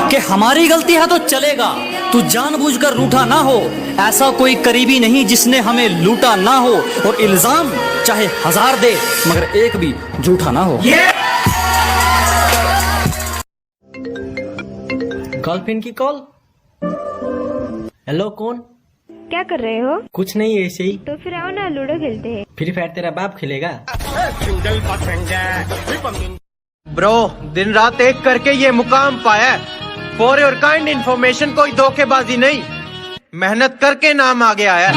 कि हमारी गलती है तो चलेगा, तू जानबूझकर रूठा ना हो, ऐसा कोई करीबी नहीं जिसने हमें लूटा ना हो, और इल्जाम चाहे 1000 दे मगर एक भी झूठा ना हो। गर्लफ्रेंड की कॉल। हेलो, कौन? क्या कर रहे हो? कुछ नहीं, ऐसे ही। तो फिर आओ ना, लूडो खेलते हैं। फ्री फायर तेरा बाप खेलेगा? ब्रो, दिन रात एक करके ये मुकाम पाया। फॉर योर काइंड इन्फॉर्मेशन, कोई धोखेबाजी नहीं, मेहनत करके नाम आगे आया।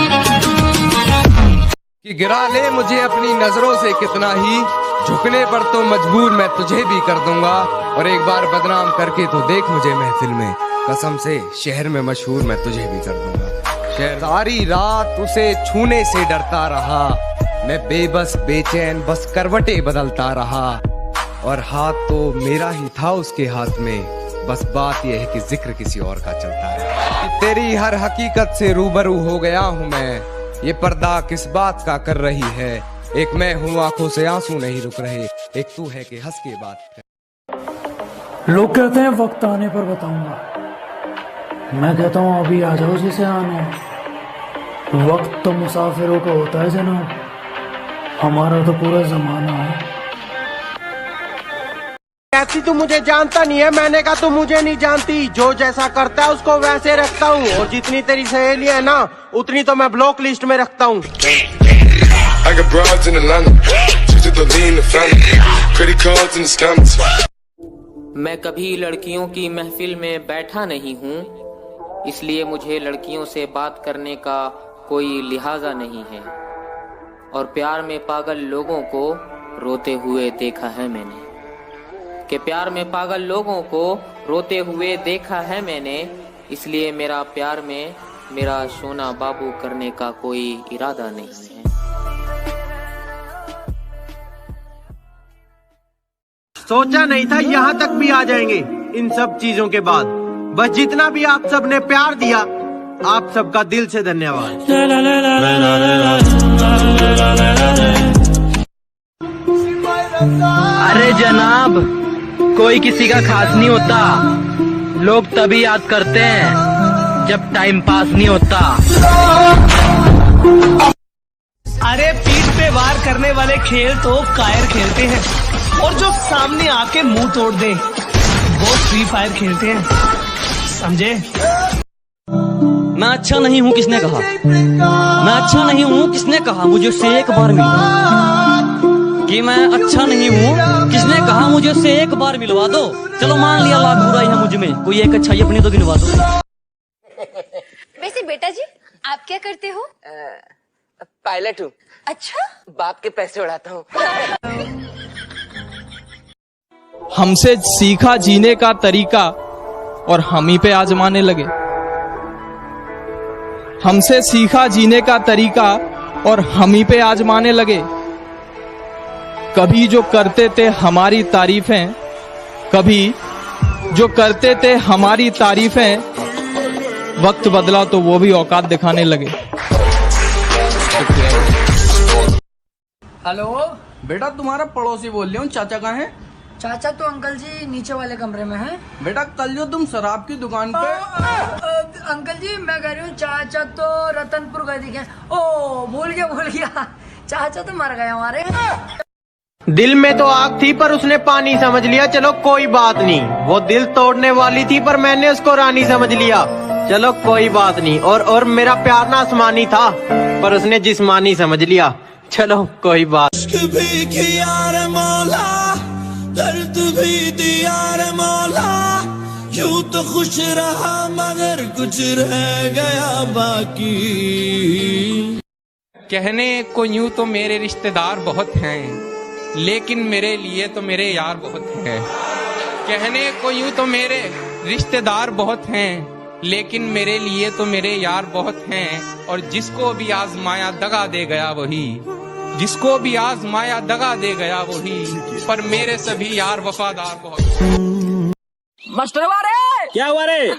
कि गिरा ले मुझे अपनी नजरों से कितना ही, झुकने पर तो मजबूर मैं तुझे भी कर दूंगा, और एक बार बदनाम करके तो देख मुझे महफिल में, कसम से शहर में मशहूर मैं तुझे भी कर दूंगा। शहर सारी रात उसे छूने से डरता रहा, मैं बेबस बेचैन बस करवटें बदलता रहा, और हाथ तो मेरा ही था उसके हाथ में, बस बात यह है कि जिक्र किसी और का चलता है। कि तेरी हर हकीकत से रूबरू हो गया हूँ मैं, ये पर्दा किस बात का कर रही है, एक मैं हूँ आंखों से आंसू नहीं रुक रहे, एक तू है कि हंस के बात है। लोग कहते हैं वक्त आने पर बताऊंगा, मैं कहता हूँ अभी आ जाओ जिसे आना। वक्त तो मुसाफिरों का होता है जनाब, हमारा तो पूरा जमाना है। कहती तू मुझे जानता नहीं है, मैंने कहा तू मुझे नहीं जानती, जो जैसा करता है उसको वैसे रखता हूँ, और जितनी तेरी सहेली है ना उतनी तो मैं ब्लॉक लिस्ट में रखता हूँ। मैं कभी लड़कियों की महफिल में बैठा नहीं हूँ, इसलिए मुझे लड़कियों से बात करने का कोई लिहाजा नहीं है, और प्यार में पागल लोगों को रोते हुए देखा है मैंने, कि प्यार में पागल लोगों को रोते हुए देखा है मैंने, इसलिए मेरा प्यार में मेरा सोना बाबू करने का कोई इरादा नहीं है। सोचा नहीं था यहाँ तक भी आ जाएंगे इन सब चीजों के बाद, बस जितना भी आप सब ने प्यार दिया, आप सबका दिल से धन्यवाद। अरे जनाब, कोई किसी का खास नहीं होता, लोग तभी याद करते हैं जब टाइम पास नहीं होता। अरे पीठ पे वार करने वाले खेल तो कायर खेलते हैं, और जो सामने आके मुंह तोड़ दे वो फ्री फायर खेलते हैं, समझे? मैं अच्छा नहीं हूँ किसने कहा? मैं अच्छा नहीं हूँ किसने कहा? मुझे उससे एक बार मिलवा कि मैं अच्छा नहीं हूँ किसने कहा? मुझे उससे एक बार मिलवा दो। चलो मान लिया लाख बुराई है मुझ में, कोई एक अच्छाई अपनी तो गिनवा दो। वैसे बेटा जी, आप क्या करते हो? पायलट हूँ। अच्छा, बाप के पैसे उड़ाता हूँ। हमसे सीखा जीने का तरीका और हम ही पे आजमाने लगे। हमसे सीखा जीने का तरीका और हम ही पे आजमाने लगे। कभी जो करते थे हमारी तारीफें, कभी जो करते थे हमारी तारीफें, वक्त बदला तो वो भी औकात दिखाने लगे। हेलो बेटा, तुम्हारा पड़ोसी बोल रहा हूँ, चाचा कहाँ हैं? चाचा तो अंकल जी नीचे वाले कमरे में हैं। बेटा कल जो तुम शराब की दुकान पे अंकल जी मैं कह रही हूँ, चाचा तो रतनपुर गए दिखे। ओ भूल गया, चाचा तो मर गए हमारे। दिल में तो आग थी पर उसने पानी समझ लिया, चलो कोई बात नहीं। वो दिल तोड़ने वाली थी पर मैंने उसको रानी समझ लिया, चलो कोई बात नहीं। और मेरा प्यार ना आसमानी था पर उसने जिस्मानी समझ लिया, चलो कोई बात। भी किया रे मौला, दर्द भी दिया रे मौला, यूं तो खुश रहा मगर कुछ रह गया बाकी। कहने को यूं तो मेरे रिश्तेदार बहुत हैं, लेकिन मेरे लिए तो मेरे यार बहुत हैं। कहने को यूं तो मेरे रिश्तेदार बहुत हैं, लेकिन मेरे लिए तो मेरे यार बहुत हैं। और जिसको भी आजमाया दगा दे गया वही, जिसको भी आजमाया दगा दे गया वही, पर मेरे सभी यार वफादार बहुत। मास्टर वाले, क्या हुआ रे?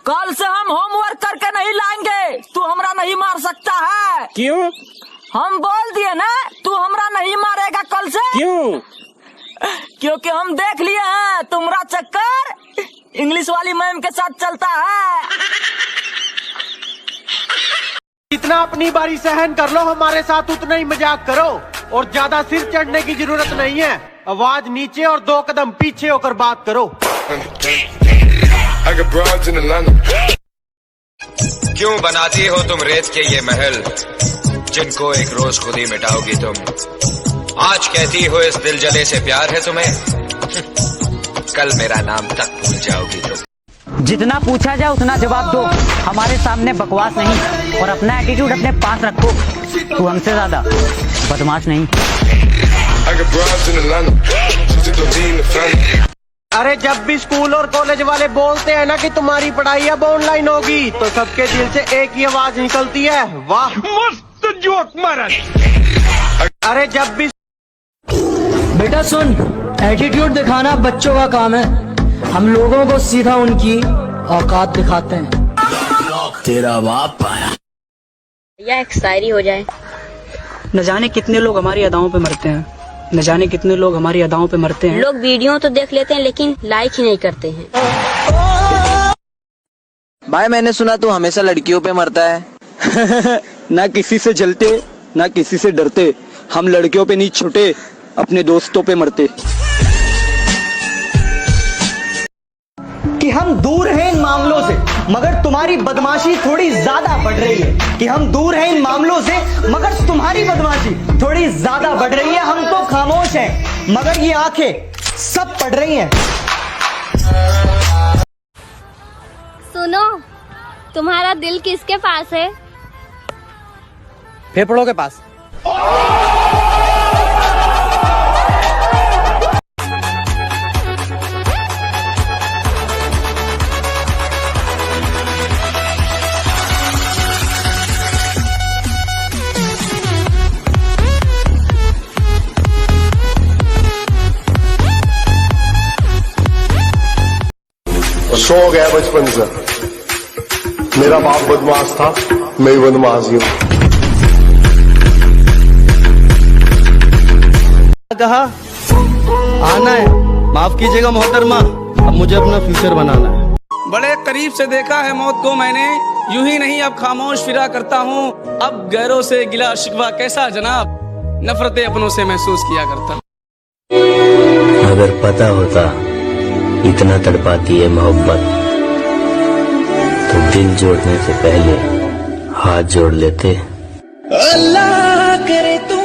कल से हम होमवर्क करके नहीं लाएंगे, तू हमरा नहीं मार सकता है। क्यों? हम बोल दिए ना, तू हमरा नहीं मारेगा कल से। क्यों? क्योंकि हम देख लिए हैं तुम्हारा चक्कर इंग्लिश वाली मैम के साथ चलता है। जितना अपनी बारी सहन कर लो, हमारे साथ उतना ही मजाक करो और ज्यादा सिर चढ़ने की जरूरत नहीं है। आवाज नीचे और 2 कदम पीछे होकर बात करो। क्यों बनाती हो तुम रेत के ये महल, जिनको एक रोज खुद ही मिटाओगी तुम। आज कहती हो इस दिल जले से प्यार है तुम्हें, कल मेरा नाम तक भूल जाओगी तुम। जितना पूछा जाए उतना जवाब दो, हमारे सामने बकवास नहीं, और अपना एटीट्यूड अपने पास रखो। तू हमसे ज्यादा बदमाश नहीं। अरे जब भी स्कूल और कॉलेज वाले बोलते हैं ना कि तुम्हारी पढ़ाई अब ऑनलाइन होगी, तो सबके दिल से एक ही आवाज निकलती है, वाह मस्त जोक मारा। अरे जब भी बेटा सुन, एटीट्यूड दिखाना बच्चों का काम है, हम लोगों को सीधा उनकी औकात दिखाते हैं। तेरा बाप आया। या एक शायरी हो जाए। न जाने कितने लोग हमारी अदाओं पे मरते हैं, न जाने कितने लोग हमारी अदाओं पे मरते हैं। लोग वीडियो तो देख लेते हैं लेकिन लाइक ही नहीं करते हैं। भाई मैंने सुना तू हमेशा लड़कियों पे मरता है। ना किसी से जलते ना किसी से डरते, हम लड़कियों पे नहीं छुटे, अपने दोस्तों पे मरते। कि हम दूर हैं इन मामलों से, मगर तुम्हारी बदमाशी थोड़ी ज्यादा बढ़ रही है। कि हम दूर हैं इन मामलों से, मगर तुम्हारी बदमाशी थोड़ी ज्यादा बढ़ रही है। हम तो खामोश हैं, मगर ये आंखें सब पढ़ रही हैं। सुनो, तुम्हारा दिल किसके पास है? फेफड़ों के पास। शौक है बचपन से, मेरा बाप बदमाश था, मैं भी बदमाश हूँ। कहा आना है, माफ कीजिएगा मोहतरमा, अब मुझे अपना फ्यूचर बनाना है। बड़े करीब से देखा है मौत को मैंने, यूं ही नहीं अब खामोश फिरा करता हूँ। अब गैरों से गिला शिकवा कैसा जनाब, नफरतें अपनों से महसूस किया करता। अगर पता होता इतना तड़पाती है मोहब्बत, तो दिल जोड़ने से पहले हाथ जोड़ लेते। अल्लाह करे तू